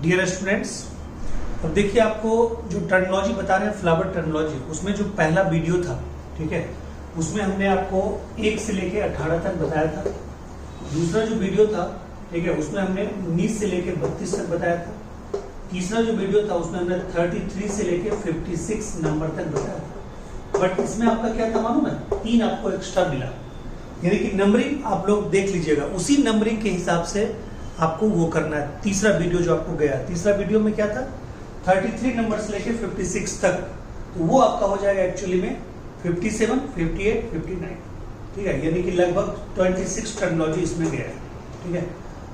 Dear students, अब देखिए आपको जो टर्मिनोलॉजी बता रहे हैं फ्लावर टर्मिनोलॉजी, उसमें जो पहला वीडियो था, ठीक है, उसमें हमने आपको 1 से लेके 18 तक बताया था। दूसरा जो वीडियो था, ठीक है, उसमें हमने 19 से लेके 32 तक बताया था। तीसरा जो वीडियो था उसमें हमने 33 से लेके 56 नंबर तक बताया था। बट इसमें आपका क्या था मालूम है, 3 आपको एक्स्ट्रा मिला, यानी कि नंबरिंग आप लोग देख लीजिएगा, उसी नंबरिंग के हिसाब से आपको वो करना है। तीसरा वीडियो जो आपको गया, तीसरा वीडियो में क्या था, 33 नंबर से लेके 56 तक, तो वो आपका हो जाएगा एक्चुअली में 57, 58, 59, ठीक है, यानी कि लगभग 26 टर्मिनोलॉजी इसमें गया है, ठीक है।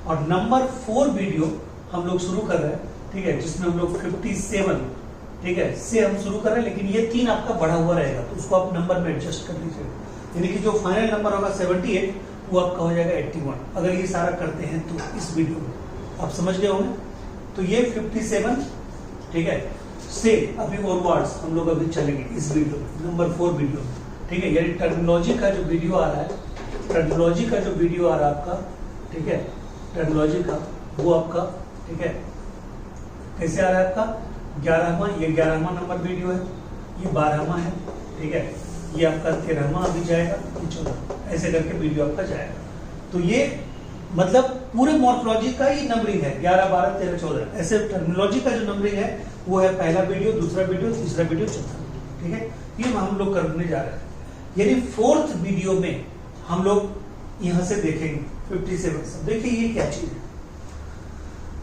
और नंबर 4 वीडियो हम लोग शुरू कर रहे हैं, ठीक है, जिसमें हम लोग 57, ठीक है, से हम शुरू कर रहे हैं, लेकिन ये 3 आपका बढ़ा हुआ रहेगा, तो उसको आप नंबर में एडजस्ट कर लीजिएगा, यानी कि जो फाइनल नंबर होगा 78, वो आपका हो जाएगा 81, अगर ये सारा करते हैं तो। इस वीडियो में आप समझ गए होंगे। तो ये 57, ठीक है, से अभी ऑनवर्ड्स हम लोग अभी चलेंगे इस वीडियो में, नंबर 4 वीडियो में, ठीक है। यानी टर्मिनोलॉजी का जो वीडियो आ रहा है, टर्मिनोलॉजी का जो वीडियो आ रहा है आपका, ठीक है, टर्मिनोलॉजी का वो आपका, ठीक है, कैसे आ रहा है आपका 11वां, ये 11वां नंबर वीडियो है, ये 12वां है, ठीक है, ये आपका 13वां अभी जाएगा, ये 14, ऐसे करके वीडियो आपका जाएगा। तो ये मतलब पूरे मॉर्फोलॉजी का ही नंबरिंग है, 11, 12, 13, 14, ऐसे टर्मिनोलॉजी का जो नंबरिंग है वो है पहला वीडियो, दूसरा वीडियो, तीसरा वीडियो, चौथा, ठीक है, ये हम लोग करने जा रहे हैं। यानी 4th वीडियो में हम लोग यहां से देखेंगे 57। देखिए ये क्या चीज है,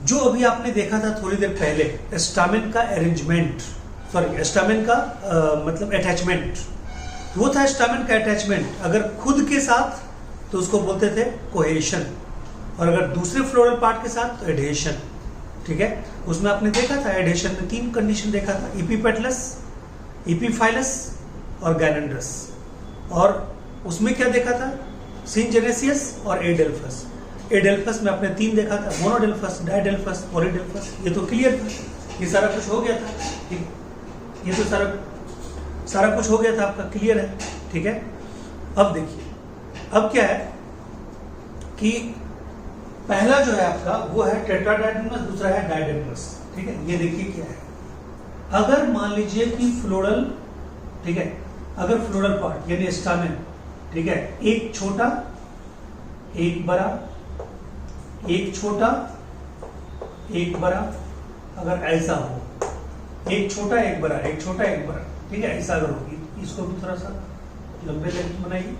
जो अभी आपने देखा था थोड़ी देर पहले, स्टामेन का अरेंजमेंट, सॉरी स्टामेन का मतलब अटैचमेंट, वो था स्टामेन का अटैचमेंट। अगर खुद के साथ तो उसको बोलते थे कोहेशन, और अगर दूसरे फ्लोरल पार्ट के साथ तो एडहेशन, ठीक है। उसमें आपने देखा था एडहेशन में 3 कंडीशन देखा था, एपिपेटलस, एपिफाइलस और गैलेंड्रस। और उसमें क्या देखा था, सिनजेनेसियस और एडेल्फस। एडेल्फस में आपने 3 देखा था, मोनोडेल्फस, डायडेल्फस, पॉलीडेल्फस। ये तो क्लियर था, ये सारा कुछ हो गया था, ठीक, ये तो सारा कुछ हो गया था आपका, क्लियर है, ठीक है। अब देखिए, अब क्या है कि पहला जो है आपका वो है टेट्राडाइडेनमस, दूसरा है डाइडेनमस, ठीक है। ये देखिए क्या है, अगर मान लीजिए कि फ्लोरल, ठीक है, अगर फ्लोरल पार्ट यानी स्टामेन, ठीक है, एक छोटा एक बड़ा, एक छोटा एक बड़ा, अगर ऐसा हो, एक छोटा एक बड़ा, एक छोटा एक बड़ा, ठीक है, ऐसा अगर होगी, इसको भी थोड़ा सा लंबे लेंथ बनाइए,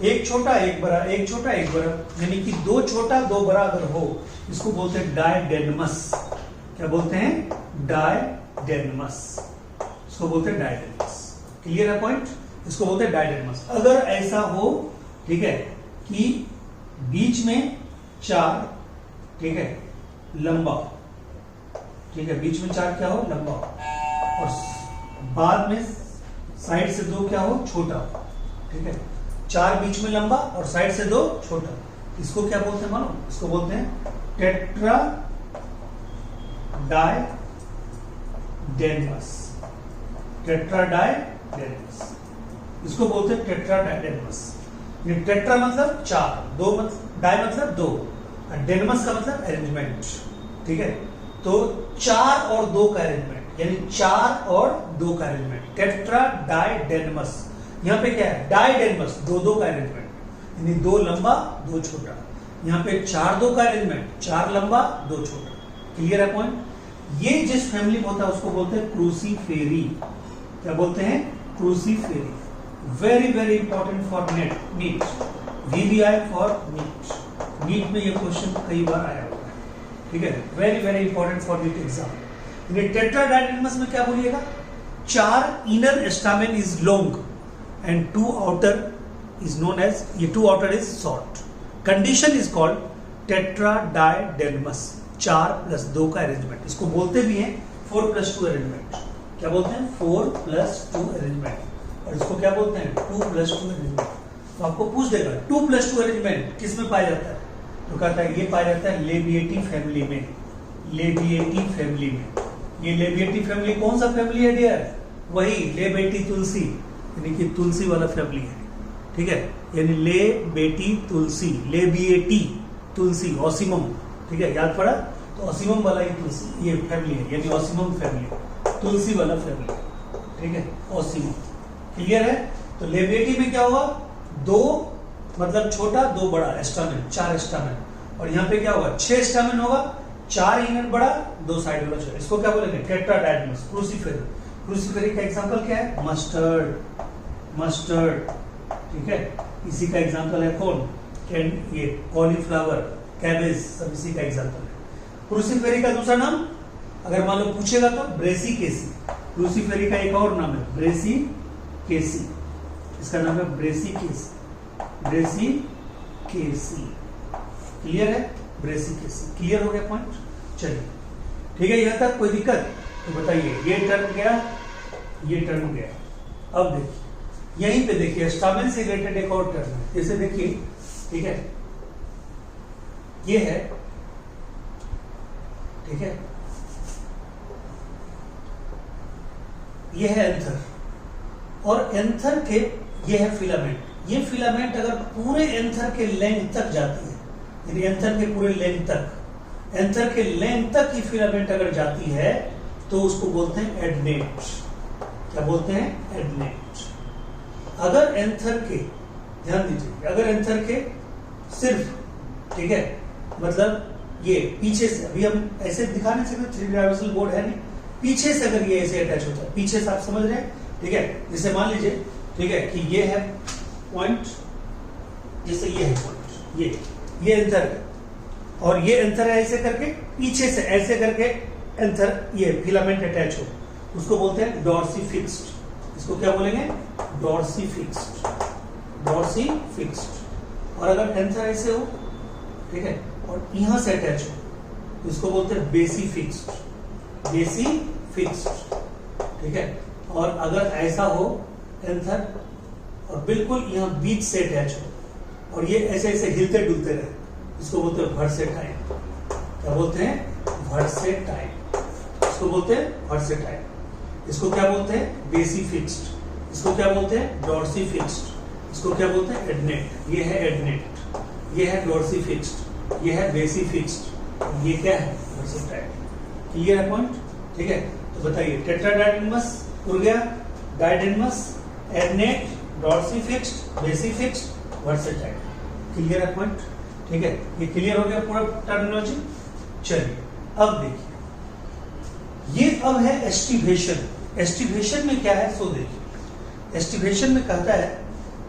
एक छोटा एक बड़ा, एक छोटा एक बड़ा, यानी कि 2 छोटा 2 बड़ा अगर हो, इसको बोलते हैं डायडेनमस। क्या बोलते हैं, डायडेनमस, इसको बोलते हैं डायडेनमस, क्लियर है पॉइंट, इसको बोलते हैं डायडेनमस। अगर ऐसा हो, ठीक है, कि बीच में 4, ठीक है, लंबा, ठीक है, बीच में 4 क्या हो, लंबा, और बाद में साइड से 2 क्या हो, छोटा, ठीक है, 4 बीच में लंबा और साइड से 2 छोटा, इसको क्या बोलते हैं मालूम, इसको बोलते हैं टेट्रा डायडेनमस, टेट्रा डायडेनमस, इसको बोलते हैं टेट्रा डायडेनमस। ये टेट्रा मतलब 4, 2 मतलब डाय मतलब 2, और डेनमस का मतलब अरेंजमेंट, ठीक है। तो 4 और 2 का अरेंजमेंट, यानी 4 और 2 का अरेंजमेंट, टेट्रा डायडेनमस। यहाँ पे क्या है, डायडेनमस, 2-2 का अरेंजमेंट, यानी 2 लंबा 2 छोटा। यहाँ पे 4-2 का अरेंजमेंट, 4 लंबा 2 छोटा, क्लियर है पॉइंट। ये जिस फैमिली में होता है उसको बोलते हैं क्रूसीफेरी। क्या बोलते हैं, cruciferae. Very very important for NEET, VVI for NEET. NEET में ये क्वेश्चन कई बार आया हुआ है, ठीक है, very very important for NEET exam. Tetradynamous में क्या बोलिएगा, 4 inner stamen is long and 2 outer is known as, ये 2 outer is short. Condition is called tetradiadenmus, 4 + 2 का अरेंजमेंट, इसको बोलते भी हैं 4 + 2 अरेंजमेंट। क्या बोलते हैं, 4 + 2 अरेंजमेंट, और इसको क्या बोलते हैं, 2 + 2 अरेंजमेंट। तो आपको पूछ देगा 2 + 2 अरेंजमेंट किस में पाया जाता है, तो कहता है ये पाया जाता है लेबिएटी फैमिली में, लेबिएटी फैमिली में। ये लेबिएटी फैमिली कौन सा फैमिली है डियर, वही लेबेटी तुलसी, यानी कि तुलसी वाला फैमिली है, ठीक है, यानी ले बेटी तुलसी, ले BAT तुलसी, ऑसिमम, ठीक है, याद पड़ा? तो ऑसिमम वाला ये तुलसी, ये फैमिली है, यानी ऑसिमम फैमिली, तुलसी वाला फैमिली, ठीक है, ऑसिमम। क्लियर है? तो ले बेटी में क्या हुआ? 2 मतलब छोटा 2 बड़ा स्टामेन, 4 स्टामेन, और यहाँ पे क्या होगा? 6 स्टामेन होगा, 4 यूनिट बड़ा, 2 साइड वाला छोटा। इसको क्या बोलेंगे? टेट्राडाइडमस। क्रूसीफेरी, क्रूसीफेरी का एग्जांपल क्या है? मस्टर्ड, मस्टर्ड, ठीक है, इसी का एग्जांपल है कौन? ये कॉलीफ्लावर, कैबेज, सब इसी का एग्जांपल है। क्रूसीफेरी का दूसरा नाम अगर मान लो पूछेगा तो ब्रेसिकेसी। क्रूसीफेरी का एक और नाम है ब्रेसिकेसी, इसका नाम है ब्रेसिकेसी, ब्रेसिकेसी। क्लियर है? ब्रेसिकेसी। क्लियर हो गया पॉइंट? चलिए, ठीक है, यहां तक कोई दिक्कत? तो बताइए, ये टर्म गया, ये टर्म गया। अब देखिए, यहीं पे देखिए स्टामेन से रिलेटेड एक और टर्म है, जैसे देखिए, ठीक है, ये है, ठीक है, ये है एंथर, और एंथर के ये है फिलामेंट। ये फिलामेंट अगर पूरे एंथर के लेंथ तक जाती है, यानी एंथर के पूरे लेंथ तक, एंथर के लेंथ तक की फिलामेंट अगर जाती है तो उसको बोलते हैं एडनेट। क्या बोलते हैं? एडनेट। अगर एंथर के, ध्यान दीजिए, अगर एंथर के सिर्फ, ठीक है, मतलब ये पीछे से, अभी हम ऐसे दिखा नहीं सकते, 3 डायमेंशनल बोर्ड है नहीं, पीछे से अगर ये ऐसे अटैच होता है, पीछे से आप समझ रहे हैं, ठीक है, जैसे मान लीजिए, ठीक है, कि ये है पॉइंट, जैसे ये है पॉइंट, ये एंथर है, और ये एंथर है, ऐसे करके पीछे से ऐसे करके एंथर, ये फिलामेंट अटैच हो, उसको बोलते हैं डॉर्सीफिक्स्ड। इसको क्या बोलेंगे? डॉर्सीफिक्स्ड, डॉर्सीफिक्स्ड। और अगर एंथर ऐसे हो, ठीक है, और यहां से अटैच हो, तो इसको बोलते हैं बेसीफिक्स्ड, बेसीफिक्स्ड, ठीक है। और अगर ऐसा हो एंथर, और बिल्कुल यहां बीच से अटैच हो, और ये ऐसे ऐसे हिलते डुलते रहे, इसको बोलते हैं वर्सेटाइल। क्या बोलते हैं? वर्सेटाइल। इसको बोलते हैं वर्सेटाइल। इसको क्या बोलते हैं? बेसीफिक्स्ड। इसको क्या बोलते हैं? डॉर्सीफिक्स्ड। इसको क्या बोलते हैं? एडनेट। ये है एडनेट, ये है डॉर्सीफिक्स्ड, ये है बेसीफिक्स्ड, ये क्या है? वर्सेटाइल। क्लियर है पॉइंट? ठीक है, तो बताइए, टेट्राडाइडेनमस उड़ गया, डाइडेनमस, एडनेट, डॉर्सीफिक्स्ड, बेसीफिक्स्ड, वर्सेटाइल। क्लियर है पॉइंट? ठीक है, ये क्लियर हो गया पूरा टर्मिनोलॉजी। चलिए अब देखिए, ये अब है एस्टिवेशन। एस्टिवेशन में क्या है सो देखिए। एस्टिवेशन में कहता है,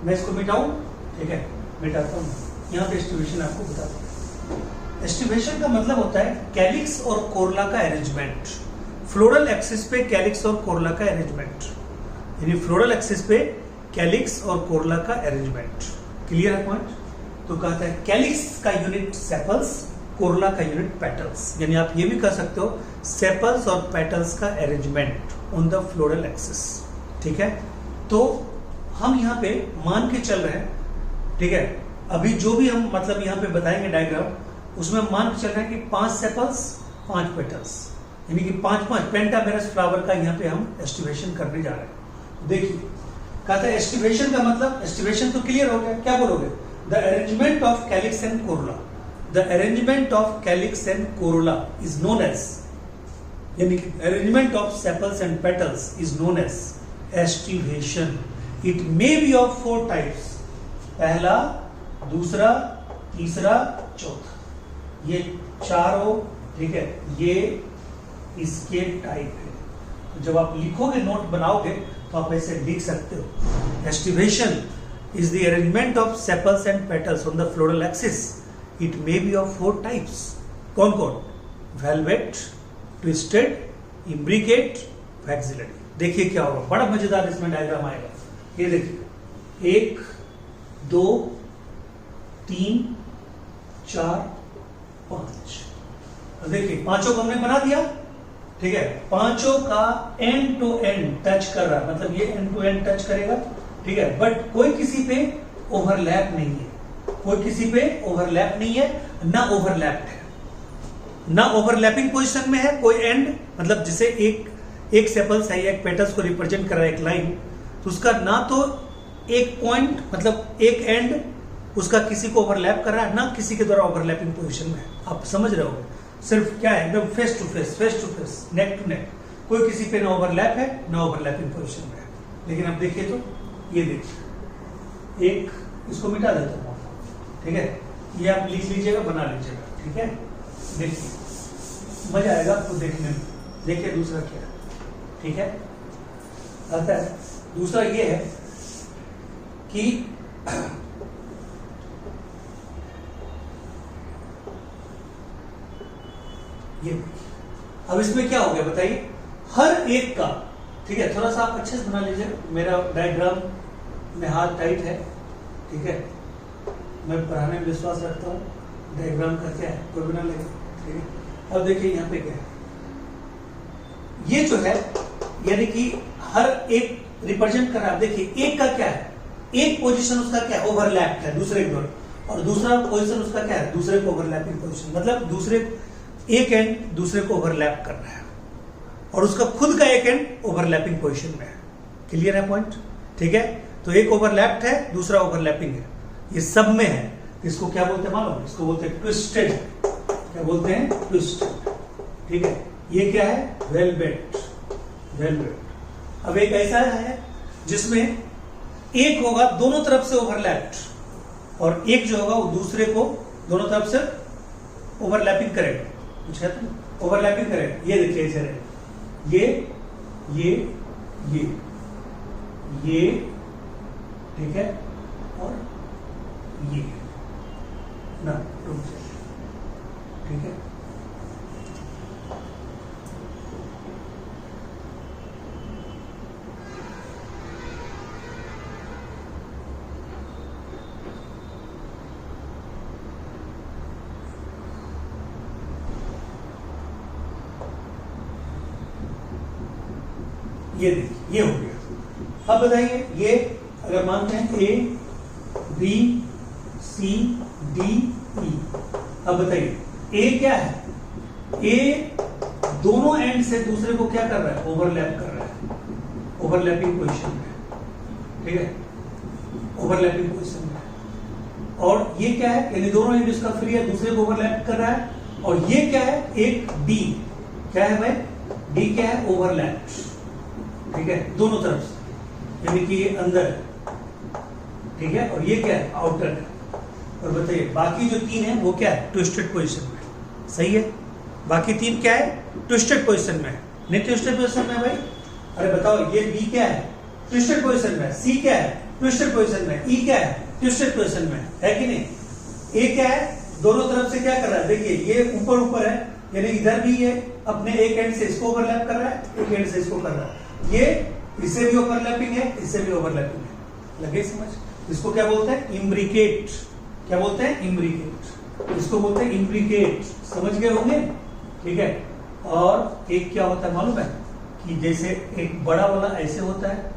मैं इसको मिटाऊं, ठीक है, मिटाता हूं, यहां पे एस्टिवेशन आपको बताता हूं। एस्टिवेशन का मतलब होता है कैलिक्स और कोरला का अरेंजमेंट। फ्लोरल एक्सिस पे कैलिक्स और कोरला का अरेंजमेंट, यानी फ्लोरल एक्सिस पे कैलिक्स और कोरला का अरेंजमेंट। क्लियर है पॉइंट? तो कहता है कैलिक्स का यूनिट सेपल्स, कोरला का यूनिट पेटल्स, यानी आप ये भी कह सकते हो सेपल्स और पेटल्स का arrangement on the floral axis. ठीक है, तो हम यहाँ पे मान के चल रहे हैं, ठीक है, अभी जो भी हम मतलब यहाँ पे बताएंगे डायग्राम, उसमें मान के चल रहे हैं कि 5 सेपल्स 5 पेटल्स, यानी कि 5-5 पेंटामेरस फ्लावर का यहाँ पे हम एस्टिवेशन करने जा रहे हैं। देखिए, कहता है एस्टिवेशन का मतलब, एस्टिवेशन तो क्लियर हो गया, क्या बोलोगे? The arrangement of calyx and Corolla. The arrangement of calyx and corolla is known as, यानी कि arrangement of sepals and petals is known as estivation. It may be of 4 types. पहला, दूसरा, तीसरा, चौथा, ये चारों, ठीक है, ये इसके टाइप है। तो जब आप लिखोगे, नोट बनाओगे, तो आप ऐसे लिख सकते हो, estivation is the arrangement of sepals and petals on the floral axis. It may be of 4 types. कौन कौन? Velvet, twisted, imbricate, vexillary. देखिए क्या होगा, बड़ा मजेदार इसमें डायग्राम आएगा। ये देखिए, 1 2 3 4 5। देखिए पांचों को हमने बना दिया, ठीक है, पांचों का एंड टू एंड टच कर रहा है, मतलब ये एंड टू एंड टच करेगा, ठीक है, बट कोई किसी पे ओवरलैप नहीं है, कोई किसी पे ओवरलैप नहीं है, ना ओवरलैप्ड है, ना ओवरलैपिंग पोजीशन में है कोई एंड, मतलब जिसे एक सेपल्स है, एक पेटल्स को रिप्रेजेंट कर रहा है एक लाइन, तो उसका ना तो एक पॉइंट मतलब एक एंड उसका किसी को ओवरलैप कर रहा है, ना किसी के द्वारा ओवरलैपिंग पोजीशन में है। आप समझ रहे हो, सिर्फ क्या है, एकदम face to face, neck to neck, कोई किसी पे ना ओवरलैप है ना ओवरलैपिंग पोजीशन में है। लेकिन अब देखिए तो ये देखिए, एक इसको मिटा देता हूँ, ठीक है, ये आप लिख लीजिएगा, बना लीजिएगा, ठीक है। देखिए मजा आएगा आपको देखने में। देखिए दूसरा क्या है, ठीक है, आता है। दूसरा ये है कि ये अब इसमें क्या हो गया बताइए, हर एक का, ठीक है, थोड़ा सा आप अच्छे से बना लीजिए। मेरा डायग्राम में हाथ टाइट है, ठीक है, मैं पढ़ाने में विश्वास रखता हूँ। डायग्राम का क्या है, कोई बना लेगा, ठीक है। अब देखिए यहाँ पे क्या है, ये जो है यानी कि हर एक रिप्रेजेंट कर रहा है। देखिए एक का क्या है, एक पोजीशन उसका क्या है, ओवरलैप है दूसरे की ओर, और दूसरा पोजीशन उसका क्या है, दूसरे को ओवरलैपिंग पोजीशन, मतलब दूसरे एक एंड दूसरे को ओवरलैप कर रहा है और उसका खुद का एक एंड ओवरलैपिंग पोजीशन में है। क्लियर है पॉइंट, ठीक है। तो एक ओवरलैप्ड है, दूसरा ओवरलैपिंग है, ये सब में है। इसको क्या बोलते हैं मालूम, इसको बोलते हैं ट्विस्टेड। क्या बोलते हैं, ट्विस्टेड, ठीक है। ये क्या है, वेलवेट। अब एक ऐसा है जिसमें एक होगा दोनों तरफ से ओवरलैप्ड और एक जो होगा वो दूसरे को दोनों तरफ से ओवरलैपिंग करेगा। कुछ है तो ओवरलैपिंग करेगा। ये देखिए ऐसे रहे, ये ठीक है, और ये ना, ठीक है। ये देखिए ये हो गया। अब बताइए, ये अगर मानते हैं A B C D E, अब बताइए ए क्या है, ए दोनों एंड से दूसरे को क्या कर रहा है, ओवरलैप कर रहा है, ओवरलैपिंग पोजीशन में, ठीक है, ओवरलैपिंग पोजीशन में। और ये क्या है, यानी दोनों एंड इसका फ्री है, दूसरे को ओवरलैप कर रहा है। और ये क्या है, एक डी, क्या है भाई, डी क्या है, ओवरलैप, ठीक है, दोनों तरफ से, यानी कि ये अंदर है, ठीक है, और ये क्या है, आउटर है। और बताइए बाकी जो तीन है वो क्या है, ट्विस्टेड पोजीशन में। सही है, बाकी तीन क्या है, ट्विस्टेड पोजीशन में है। नहीं ट्विस्टेड पोजीशन में है भाई, अरे बताओ, ये बी क्या है, ट्विस्टेड पोजीशन में है, सी क्या है, ट्विस्टेड पोजीशन में, ई क्या है, ट्विस्टेड पोजीशन में है कि नहीं। ए क्या है, दोनों तरफ से क्या कर रहा है, देखिए ये ऊपर ऊपर है, यानी इधर भी ये अपने एक एंड से इसको ओवरलैप कर रहा है, एक एंड से इसको कर रहा है, ये इससे भी ओवरलैपिंग है, इससे भी ओवरलैपिंग है। लगे समझ। इसको क्या बोलते हैं, इम्ब्रिकेट। क्या बोलते हैं, इम्ब्रिकेट। इसको बोलते हैं इम्ब्रिकेट, समझ गए होंगे, ठीक है। और एक क्या होता है मालूम है, कि जैसे एक बड़ा वाला ऐसे होता है,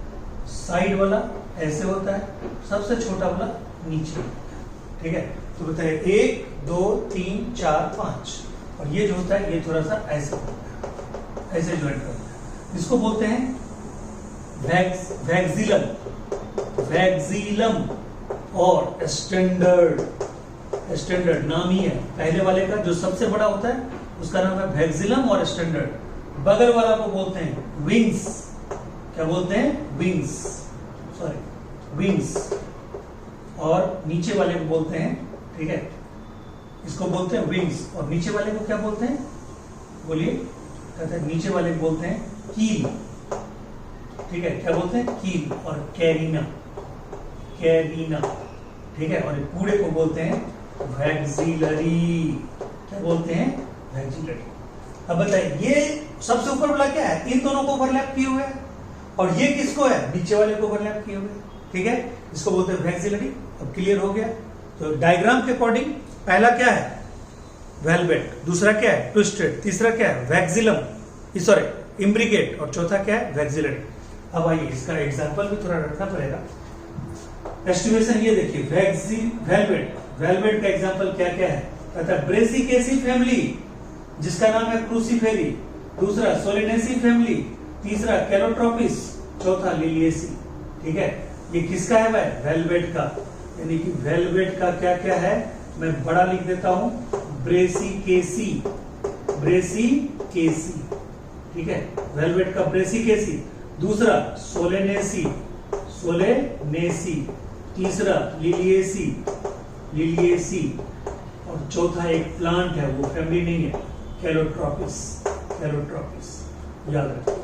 साइड वाला ऐसे होता है, सबसे छोटा वाला नीचे, ठीक है। तो बताइए 1 2 3 4 5, और ये जो होता है ये थोड़ा सा ऐसे होता है, ऐसे ज्वाइंट करता है। इसको बोलते हैं वैक्सिलम, वैक्सिलम और स्टैंडर्ड। स्टैंडर्ड नाम ही है, पहले वाले का जो सबसे बड़ा होता है उसका नाम है वैक्सिलम और स्टैंडर्ड। बगल वाला को बोलते हैं विंग्स। क्या बोलते हैं, विंग्स, सॉरी विंग्स। और नीचे वाले को बोलते हैं, ठीक है, इसको बोलते हैं विंग्स। और नीचे वाले को क्या बोलते हैं, बोलिए, कहते हैं नीचे वाले को बोलते हैं कील, ठीक है। क्या बोलते हैं, कील और कैरिना, कैरिना, ठीक है। और पूरे को बोलते हैं वैक्सिलरी। क्या बोलते हैं, वैक्सिलरी। अब बताइए ये सबसे ऊपर वाला क्या है, इन दोनों को ओवरलैप किए हुए है, और ये किसको है, नीचे वाले को ओवरलैप किए हुए, ठीक है। इसको बोलते हैं वैक्सिलरी। अब क्लियर हो गया। तो डायग्राम के अकॉर्डिंग पहला क्या है, वेलवेट, दूसरा क्या है, ट्विस्टेड, तीसरा क्या है, वैक्सिलम, सॉरी इम्ब्रिकेट, और चौथा क्या है, वैक्सिलरी। अब आइए इसका एग्जांपल भी थोड़ा रखना पड़ेगा। एस्टिमेशन ये देखिए, वेलवेट, वेलवेट का एग्जांपल क्या क्या है, कहता है ब्रेसिकेसी फैमिली जिसका नाम है क्रूसीफेरी, दूसरा सोलेनेसी फैमिली, तीसरा कैलोट्रोपिस, चौथा लिलिएसी, ठीक है। ये किसका है भाई? वेलवेट का। यानी कि वेलवेट का क्या क्या है, मैं बड़ा लिख देता हूं, ब्रेसिकेसी, ब्रेसिकेसी, ठीक है, वेलवेट का ब्रेसिकेसी। दूसरा सोलेनेसी, सोलेनेसी। तीसरा लिलिएसी, लिलिएसी। और चौथा एक प्लांट है, वो फैमिली नहीं है, कैलोट्रोपिस, कैलोट्रोपिस, याद रखिए।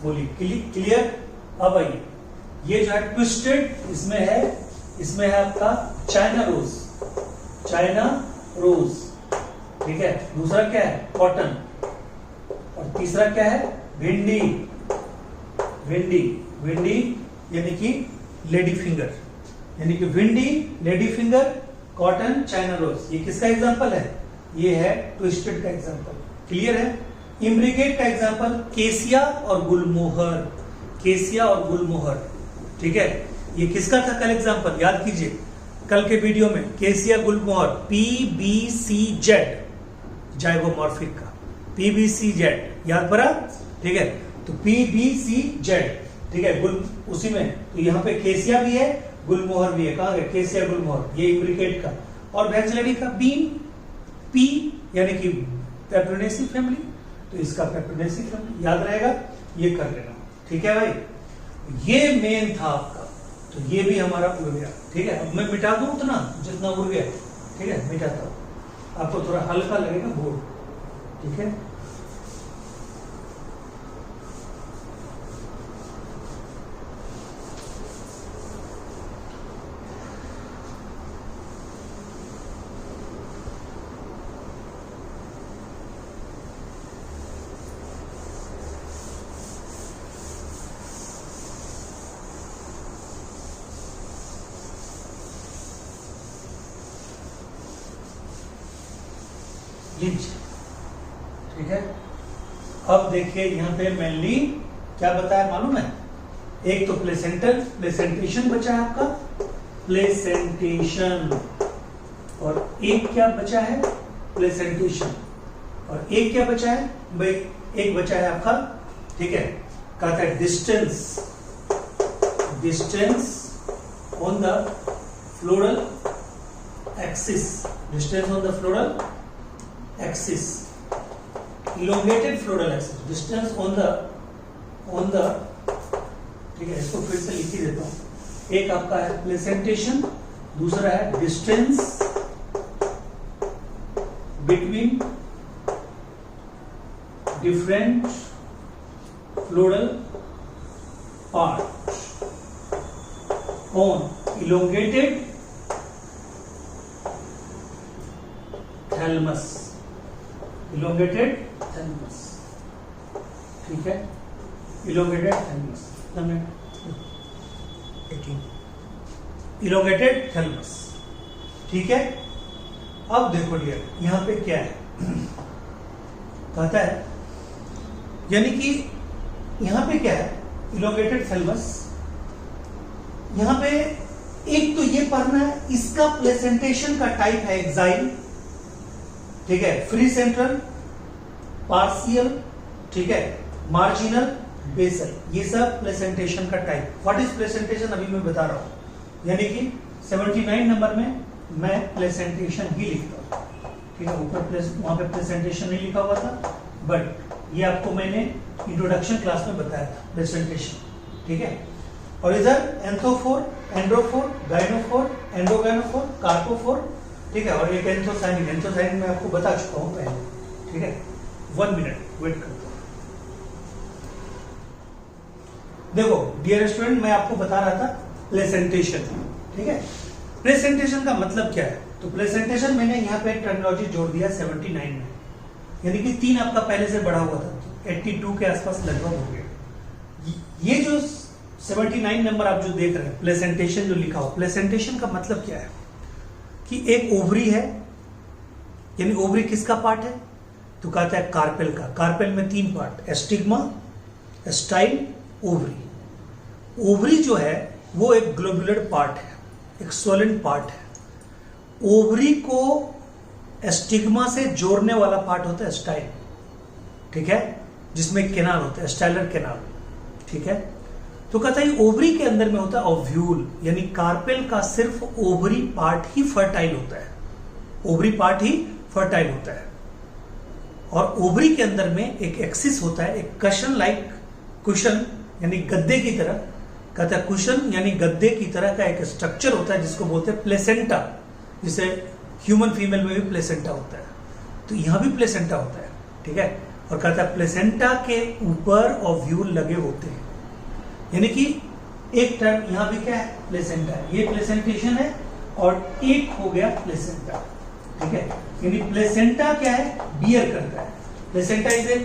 बोलिए क्लियर। अब आइए, ये जो है ट्विस्टेड, इसमें है आपका चाइना रोज, चाइना रोज, ठीक है। दूसरा क्या है? कॉटन। और तीसरा क्या है? भिंडी, भिंडी, भिंडी यानी कि लेडी फिंगर, यानी कि भिंडी, lady finger, cotton, China rose. ये किसका एग्जांपल है? ये है ट्विस्टेड का एग्जांपल। क्लियर है। इम्ब्रिगेट का एग्जांपल केसिया और गुलमोहर, केसिया और गुलमोहर, ठीक है। ये किसका था कल एग्जांपल? याद कीजिए कल के वीडियो में, केसिया गुलमोहर, PBCZ, जाइगोमॉर्फिक का, PBCZ, याद पड़ा, ठीक है। तो PBCZ, ठीक है, उसी में, तो यहाँ पे केसिया भी है, गुलमोहर भी है। कहा गया? केसिया गुलमोहर, ये इम्ब्रिकेट का। और वेक्सलरी का बीन, P यानी कि पेप्रोनेसी फैमिली, तो इसका पेप्रोनेसी फैमिली, याद रहेगा, ये कर लेना, ठीक है भाई। ये मेन था आपका, तो ये भी हमारा उड़ गया, ठीक है। अब मैं मिटा दूं उतना जितना उड़ गया, ठीक है, मिटाता हूं, आपको थोड़ा हल्का लगेगा बोर्ड, ठीक है। लिंच, ठीक है। अब देखिए यहां पे मेनली क्या बताया मालूम है? एक तो प्लेसेंटल, प्लेसेंटेशन बचा है आपका, प्लेसेंटेशन, और एक क्या बचा है? प्लेसेंटेशन, और एक क्या बचा है भाई? एक बचा है आपका, ठीक है, कहता है distance, distance on the floral axis, distance on the floral axis, elongated floral axis, distance on the, ठीक है, इसको फिर से लिख ही देता हूं। एक आपका है प्लेसेंटेशन, दूसरा है distance between different floral part on elongated thalamus, elongated thalamus, ठीक है, elongated thalamus, 18, elongated thalamus, ठीक है। अब देखो डियर, यहां पे क्या है? कहता है, यानी कि यहां पे क्या है? elongated thalamus, यहां पे एक तो ये पढ़ना है, इसका प्लेसेंटेशन का टाइप है एक्साइल, ठीक है, फ्री सेंट्रल, पार्शियल, ठीक है, मार्जिनल, बेसल, ये सब प्लेसेंटेशन का टाइप। व्हाट इज प्लेसेंटेशन अभी मैं बता रहा हूं, यानी कि 79 नंबर में मैं प्लेसेंटेशन ही लिखता हूं, ठीक है। ऊपर वहां पे प्लेसेंटेशन नहीं लिखा हुआ था, बट ये आपको मैंने इंट्रोडक्शन क्लास में बताया था प्लेसेंटेशन, ठीक है। और इधर एंथोफोर, एंड्रोफोर, गाइनोफोर, एंडोगाइनोफोर, कार्पोफोर, ठीक है। और एक एंथोसाइनिन, एंथोसाइनिन मैं आपको बता चुका हूं पहले, ठीक है। 1 मिनट वेट करता हूं। देखो डियर स्टूडेंट, मैं आपको बता रहा था प्लेसेंटेशन, ठीक है। प्लेसेंटेशन का मतलब क्या है? तो प्लेसेंटेशन मैंने यहाँ पे टर्मिनोलॉजी जोड़ दिया 79 में, यानी कि 3 आपका पहले से बढ़ा हुआ था, 82 के आसपास लगभग हो गया। ये जो 79 नंबर आप जो देख रहे हैं, प्लेसेंटेशन जो लिखा हो, प्लेसेंटेशन का मतलब क्या है? कि एक ओवरी है, यानी ओवरी किसका पार्ट है? तो कहता है कार्पेल का। कार्पेल में 3 पार्ट, एस्टिग्मा, स्टाइल, ओवरी। ओवरी जो है वो एक ग्लोबुलर पार्ट है, एक सोलिड पार्ट है। ओवरी को एस्टिग्मा से जोड़ने वाला पार्ट होता है स्टाइल, ठीक है, जिसमें केनाल होता है, स्टाइलर केनाल, ठीक है। तो कहता है ओवरी के अंदर में होता है ओव्यूल, यानी कार्पेल का सिर्फ ओवरी पार्ट ही फर्टाइल होता है, ओवरी पार्ट ही फर्टाइल होता है। और ओवरी के अंदर में एक एक्सिस होता है, एक कशन लाइक, कुशन यानी गद्दे की तरह, कहता है कुशन यानी गद्दे की तरह का एक स्ट्रक्चर होता है जिसको बोलते हैं प्लेसेंटा, जिसे ह्यूमन फीमेल में भी प्लेसेंटा होता है, तो यहां भी प्लेसेंटा होता है, ठीक है। और कहता है प्लेसेंटा के ऊपर ओव्यूल लगे होते हैं, यानी कि एक टर्म यहां भी क्या है, प्लेसेंटा है, ये प्लेसेंटेशन है और एक हो गया प्लेसेंटा, ठीक है। यानी प्लेसेंटा क्या है, बियर करता है, प्लेसेंटा इज ए,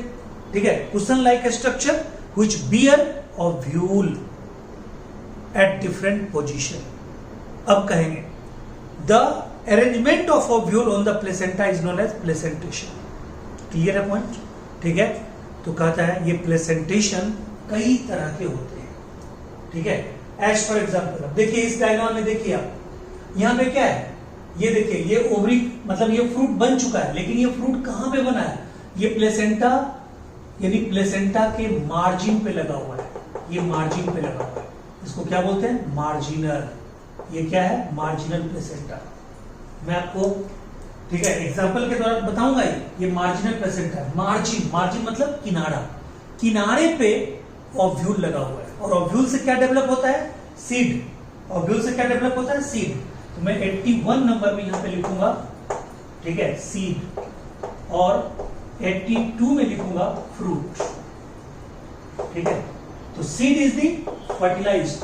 ठीक है, cushion like structure which bear ovule at different position. अब कहेंगे the arrangement of ovule on the placenta is known as placentation. Clear है पॉइंट, ठीक है। तो कहता है ये प्लेसेंटेशन कई तरह के होते हैं, ठीक है। एज फॉर एग्जाम्पल देखिए इस डायग्राम में, देखिए आप यहां पे क्या है, ये देखिए ये ओवरी, मतलब ये फ्रूट बन चुका है, लेकिन ये फ्रूट कहां पे बना है, ये प्लेसेंटा यानी प्लेसेंटा के मार्जिन पे लगा हुआ है, ये मार्जिन पे लगा हुआ है, इसको क्या बोलते हैं, मार्जिनल। ये क्या है, मार्जिनल प्लेसेंटा। मैं आपको, ठीक है, एग्जांपल के द्वारा बताऊंगा। ये मार्जिनल प्लेसेंटा है, मार्जिन, मार्जिन मतलब किनारा, किनारे पे ओव्यूल लगा हुआ है, और ओव्यूल से क्या डेवलप होता है, सीड, ओव्यूल से क्या डेवलप होता है, सीड। तो मैं 81 नंबर में यहां पे लिखूंगा, ठीक है, सीड, और 82 में लिखूंगा फ्रूट, ठीक है। तो seed is the fertilized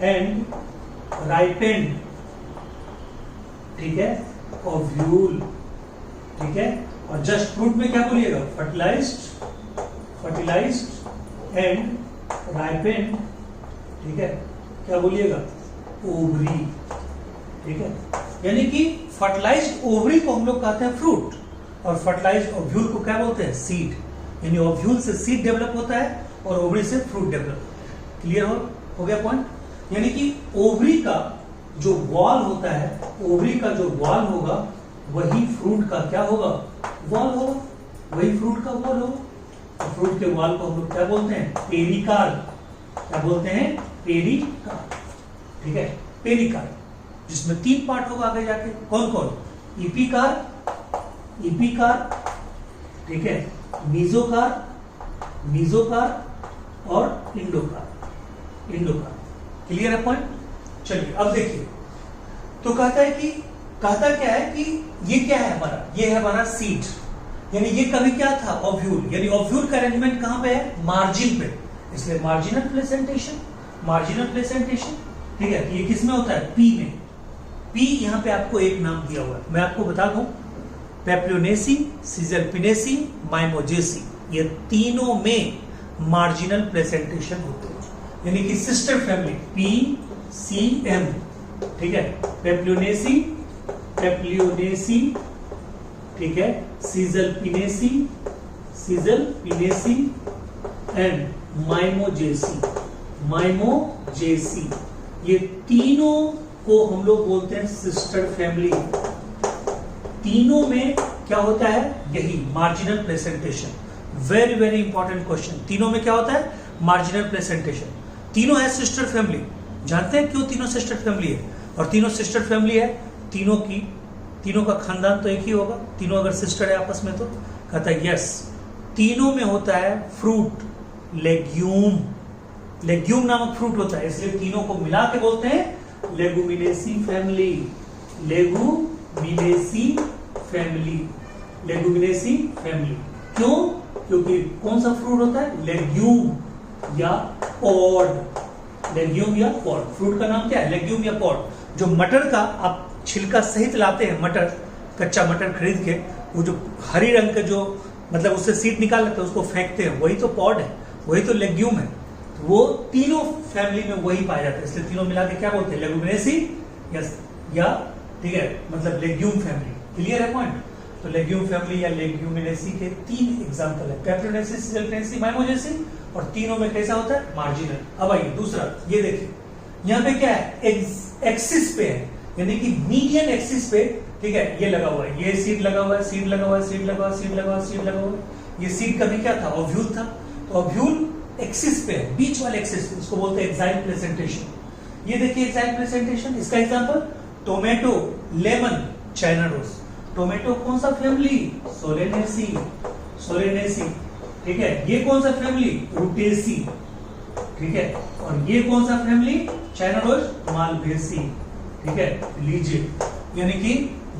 and ripened, ठीक है, ओव्यूल, ठीक है। और जस्ट फ्रूट में क्या बोलिएगा, फर्टिलाइज्ड एंड राइपेंड, ठीक है, क्या बोलिएगा, ओवरी, ठीक है। यानी कि फर्टिलाइज्ड ओवरी को हम लोग कहते हैं फ्रूट, और फर्टिलाइज्ड ओव्यूल को क्या बोलते हैं, सीड। यानी ओव्यूल से सीड डेवलप होता है और ओवरी से फ्रूट डेवलप होता है। क्लियर हो गया पॉइंट। यानी कि ओवरी का जो वॉल होता है, ओवरी का जो वॉल होगा वही फ्रूट का क्या होगा, वॉल होगा, वही फ्रूट का वॉल होगा। तो फ्रूट के वॉल को हम लोग क्या बोलते हैं, पेरिकार्ड, क्या बोलते हैं, पेरिकार्ड, ठीक है, पेरिकार्ड, जिसमें 3 पार्ट होगा आगे जाके, कौन कौन, इपिकार्ड, ठीक है, मीजोकार्ड और इंडोकार्ड। क्लियर है पॉइंट। चलिए अब देखिए, तो कहता क्या है कि ये क्या है हमारा, ये है हमारा सीड, यानी ये कभी क्या था, ओव्यूल, यानी ओव्यूल का अरेंजमेंट कहां पे है, मार्जिन पे, इसलिए मार्जिनल प्लेसेंटेशन, ठीक है। ये किस में होता है, पी में। पी यहां पे आपको एक नाम दिया हुआ है, मैं आपको बता दूं, पेप्लोनेसी, सीजरपिनेसी, माइमोजेसी, ये तीनों में मार्जिनल प्लेसेंटेशन होते हैं, यानी कि सिस्टर फैमिली PCM, ठीक है, पेप्लोनेसी, ठीक है, सीजरपिनेसी एंड माइमोजेसी, ये तीनों को हम लोग बोलते हैं सिस्टर फैमिली। तीनों में क्या होता है, यही marginal placentation. Very very important question, तीनों में क्या होता है, मार्जिनल प्लेसेंटेशन। तीनों है सिस्टर फैमिली, जानते हैं क्यों तीनों सिस्टर फैमिली है, और तीनों सिस्टर फैमिली है, तीनों का खानदान तो एक ही होगा, तीनों अगर सिस्टर है आपस में, तो कहता है यस, तीनों में होता है फ्रूट, लेग्यूम नामक फ्रूट होता है, इसलिए तीनों को मिला के बोलते हैं लेगुमिनेसी फैमिली। क्यों, क्योंकि कौन सा फ्रूट होता है, लेग्यूम या पॉड, फ्रूट का नाम क्या है, लेग्यूम या पॉड। जो मटर का आप छिलका सहित लाते हैं, मटर, कच्चा मटर खरीद के, वो जो हरी रंग का जो, मतलब उससे सीड निकाल लेते हैं, उसको फेंकते हैं, वही तो पॉड है, वही तो लेग्यूम है। तो वो तीनों फैमिली में वही पाया जाता है, इसलिए तीनों मिला के क्या बोलते हैं, लेगुमिनेसी या ठीक है, मतलब लेग्यूम फैमिली। क्लियर है पॉइंट। तो लेग्यूम फैमिली या लेग्यूमिनेसी के 3 एग्जांपल है, पेप्लोनेसी, सीजरपिनेसी, माइमोजेसी, और तीनों में कैसा होता है, मार्जिनल। अब आइए दूसरा, ये देखिए यहाँ पे क्या है, एक्सिस पे है, यानी कि मीडियन एक्सिस पे, ठीक है, ये लगा हुआ है, ये सीड लगा हुआ है, सीड लगा हुआ है, सीड लगा हुआ है, सीड लगा हुआ है, सीड लगा हुआ है। ये सीड कभी क्या था, ओव्यूल था। तो ओव्यूल एक्सिस पे है, बीच वाले एक्सिस पे, इसको बोलते हैं एक्साइल प्रेजेंटेशन। ये देखिए एक्साइल प्रेजेंटेशन, इसका example tomato, lemon, China rose. Tomato कौन सा फैमिली? सोलेनेसी, सोलेनेसी, ठीक है। ये कौन सा फैमिली? रूटेसी, ठीक है। और ये कौन सा फैमिली? चाइना रोज, मालवेसी, ठीक है। लीजिए, यानी कि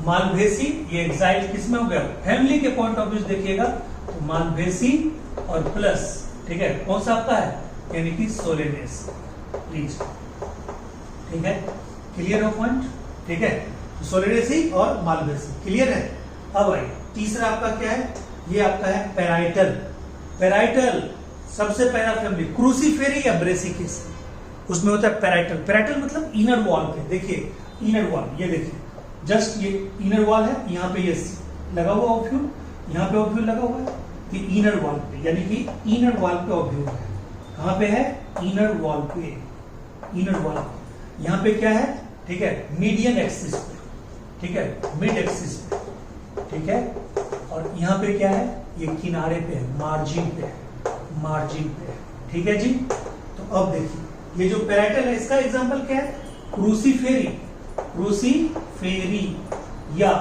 मालवेसी, ये एक्साइल किसमें हो गया? फैमिली के पॉइंट ऑफ व्यू देखिएगा तो मालवेसी और प्लस, ठीक है, कौन सा आपका है? यानी कि सोलेनेसी, लीजिए, ठीक है। क्लियर हो पॉइंट? ठीक है, सोलेनेसी और मालवेसी क्लियर है। अब आइए तीसरा आपका क्या है? ये आपका है पेराइटल। पेराइटल सबसे पहला फैमिली क्रूसीफेरी या ब्रेसिकेसी, उसमें होता है पेराइटल। पेराइटल मतलब इनर वॉल पे, देखिए इनर वॉल, ये देखिए जस्ट ये इनर वॉल है, यहाँ पे ये लगा हुआ ओव्यूल, यहाँ पे ओव्यूल लगा हुआ है, ये इनर वॉल पे, यानी कि इनर वॉल पे ओव्यूल है। कहाँ पे है? इनर वॉल पे, इनर वॉल। यहाँ पे क्या है? ठीक है, मीडियन एक्सिस पे, ठीक है, मिड एक्सिस पे, ठीक है। और यहाँ पे क्या है? ये किनारे पे है, मार्जिन पे है, मार्जिन पे है, ठीक है जी। तो अब देखिए ये जो पेराइटल है इसका एग्जांपल क्या है? क्रूसीफेरी, क्रूसीफेरी या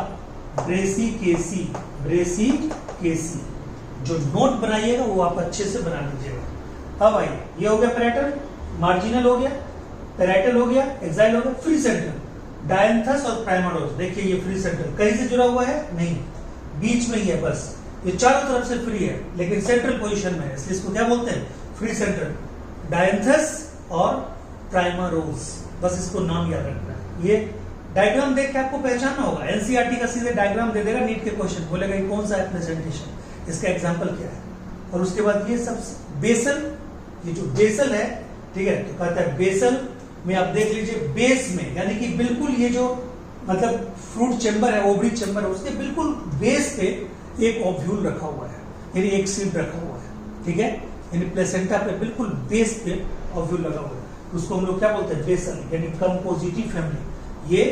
ब्रेसिकेसी, ब्रेसिकेसी। जो नोट बनाइएगा वो आप अच्छे से बना लीजिएगा। अब आइए, ये हो गया पेराइटल, मार्जिनल हो गया, पेराइटल हो गया, एक्साइल हो गया, फ्री सेंटर, डायंथस और प्राइमरोस। देखिए ये फ्री सेंटर कहीं से जुड़ा हुआ है? नहीं, बीच में ही है बस। ये चारों तरफ से फ्री है लेकिन सेंट्रल पोजीशन में है, इसलिए इसको क्या बोलते हैं? फ्री सेंटर, डायंथस और प्राइमरोस। बस इसको नाम याद रखना है। ये डायग्राम देख के आपको पहचानना होगा। एनसीईआरटी का सीधे डायग्राम दे देगा, नीट के क्वेश्चन बोलेगा ये कौन सा है प्रेजेंटेशन, इसका एग्जांपल क्या है। और उसके बाद ये सब बेसल, ये जो बेसल है, ठीक है, तो कहता है बेसल में आप देख लीजिए बेस में, यानी कि बिल्कुल ये जो मतलब फ्रूट चेंबर है, ओवरी चेंबर है, उसके बिल्कुल बेस पे एक ओव्यूल रखा हुआ है, यानी एक सीड रखा हुआ है, ठीक है। यानी प्लेसेंटा पे बिल्कुल बेस पे ओव्यूल लगा हुआ है, उसको हम लोग क्या बोलते हैं? बेसल, यानी कंपोजिटिव फैमिली। ये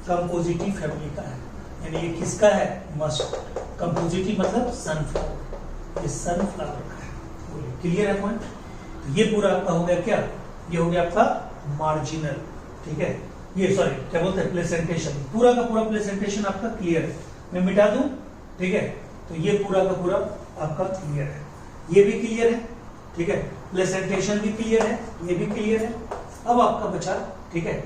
कंपोजिटिव फैमिली का है, यानी ये किसका है? मस्ट। कंपोजिटिव मतलब सनफ्लावर, ये सनफ्लावर का है। बोलिए क्लियर है पॉइंट? तो ये पूरा आपका हो गया क्या? ये हो गया आपका मार्जिनल, ठीक है। ये सॉरी क्या बोलते हैं? प्लेसेंटेशन। पूरा का पूरा प्लेसेंटेशन आपका क्लियर है। मैं मिटा दूं, ठीक है। तो ये पूरा का पूरा आपका क्लियर है, ये भी क्लियर है, ठीक है। प्लेसेंटेशन भी क्लियर है, ये भी क्लियर है। अब आपका बचा, ठीक है,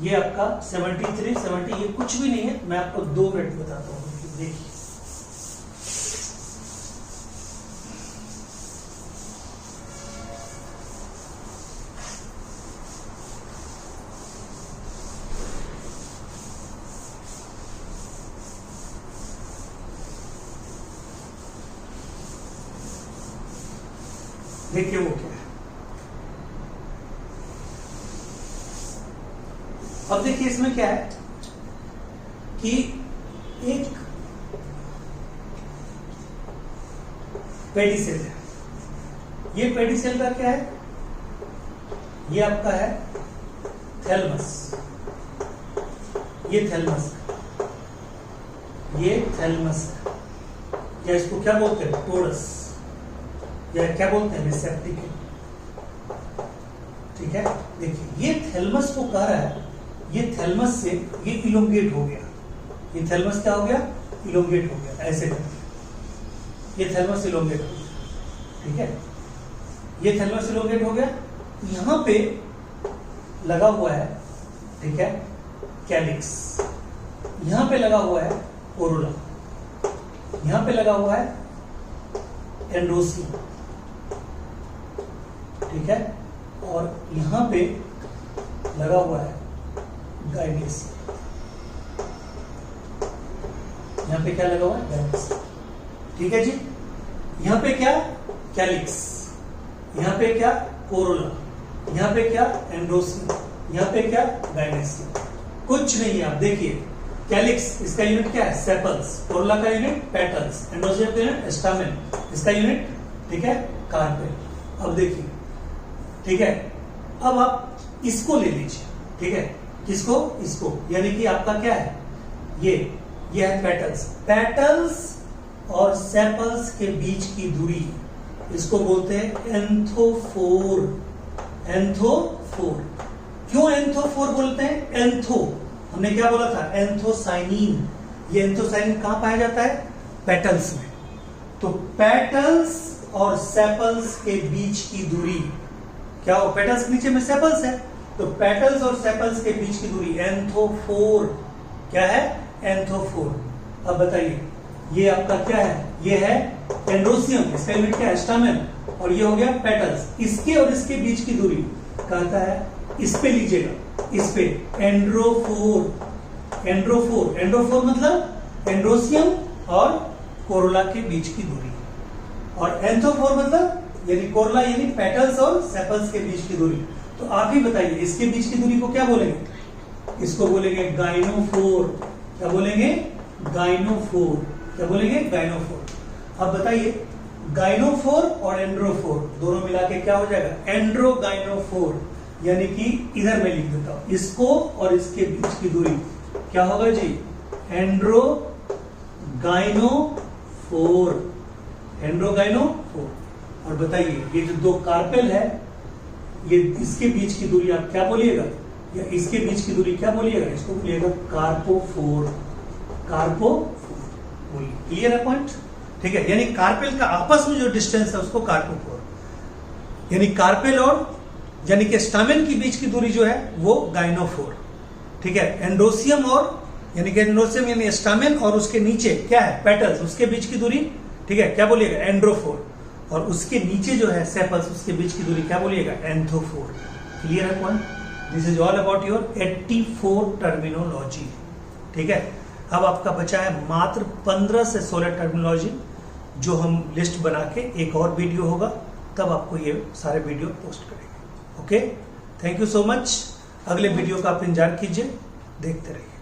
ये आपका 73, 70, ये कुछ भी नहीं है। मैं आपको 2 मिनट बताता हूँ, देखिए। देखिए वो क्या है। अब देखिए इसमें क्या है कि एक पेडिसेल है। ये पेडिसेल का क्या है? ये आपका है थैलमस, ये थैलमस है, ये थैलमस है, या इसको क्या बोलते हैं? टोरस, या क्या बोलते हैं? रिसेप्टिकल, ठीक है। देखिए ये थैलमस को कह रहा है, ये थैलमस से ये इलोंगेट हो गया, ये थैलमस क्या हो गया? इलोंगेट हो गया, ऐसे करके ये थैलमस इलोंगेट हो गया, ठीक है। ये थैलमस इलोंगेट हो गया, यहां पे लगा हुआ है, ठीक है, कैलिक्स, यहां पे लगा हुआ है कोरोला, यहां पे लगा हुआ है एंडोसियम, ठीक है, और यहां पे लगा हुआ है गाइनेसियम। यहां पे क्या लगा हुआ है? गाइनेसियम, ठीक है जी। यहां पे क्या? कैलिक्स, यहां पे क्या? कोरोला, यहां पे क्या? एंडोसियम, यहां पे क्या? गाइनेसियम। कुछ नहीं है, आप देखिए कैलिक्स, इसका यूनिट क्या है? सेपल्स, कोरोला का यूनिट पेटल्स, एंडोसियम का यूनिट स्टामेन, इसका यूनिट, ठीक है, कार्पेल। अब देखिए, ठीक है, अब आप इसको ले लीजिए, ठीक है, किसको? इसको, यानी कि आपका क्या है? ये है पेटल्स। पेटल्स और सेपल्स के बीच की दूरी, इसको बोलते हैं एंथोफोर। एंथोफोर। क्यों एंथोफोर बोलते हैं? एंथो हमने क्या बोला था? एंथोसाइनिन। ये एंथोसाइनिन कहां पाया जाता है? पेटल्स में। तो पेटल्स और सेपल्स के बीच की दूरी क्या हो? पेटल्स के नीचे में सेपल्स है, तो पेटल्स और सेपल्स के बीच की दूरी एंथोफोर। क्या है? एंथोफोर। अब बताइए ये आपका क्या है? ये है एंड्रोसियम, इसका यूनिट क्या है? स्टामेन। और ये हो गया पेटल्स। इसके और इसके बीच की दूरी कहता है, इस पे लीजिएगा, इस पे एंड्रोफोर। एंड्रोफोर, एंड्रोफोर मतलब एंड्रोसियम और कोरोला के बीच की दूरी। और एंथोफोर मतलब यानी कोरोला यानी पेटल्स और सेपल्स के बीच की दूरी। तो आप ही बताइए इसके बीच की दूरी को क्या बोलेंगे? इसको बोलेंगे गाइनोफोर। क्या बोलेंगे? गाइनोफोर। क्या बोलेंगे? गाइनोफोर। अब बताइए गाइनोफोर और एंड्रोफोर दोनों मिला के क्या हो जाएगा? एंड्रोगाइनोफोर। यानी कि इधर मैं लिख देता हूं, इसको और इसके बीच की दूरी क्या होगा जी? एंड्रोगाइनोफोर। एंड्रोगाइनोफोर। और बताइए ये जो दो कार्पेल है, ये इसके बीच की दूरी आप क्या बोलिएगा? या इसके बीच की दूरी क्या बोलिएगा? इसको बोलिएगा कार्पोफोर। कार्पोफोर। बोलिए, क्लियर है पॉइंट? ठीक है, यानी कार्पेल का आपस में जो डिस्टेंस है उसको कार्पोफोर, यानी कार्पेल और यानी कि स्टामेन की बीच की दूरी जो है वो गाइनोफोर। ठीक है, एंड्रोसियम और यानी कि एंड्रोसियम यानी स्टामेन और उसके नीचे क्या है? पेटल्स, उसके बीच की दूरी ठीक है क्या बोलिएगा? एंड्रोफोर। और उसके नीचे जो है सेपल्स, उसके बीच की दूरी क्या बोलिएगा? एंथोफोर। क्लियर है point? This is all about your 84 terminology. ठीक है, अब आपका बचा है मात्र 15 से 16 टर्मिनोलॉजी, जो हम लिस्ट बना के एक और वीडियो होगा तब आपको ये सारे वीडियो पोस्ट करेंगे। Okay, thank you so much. अगले वीडियो का आप इंतजार कीजिए, देखते रहिए।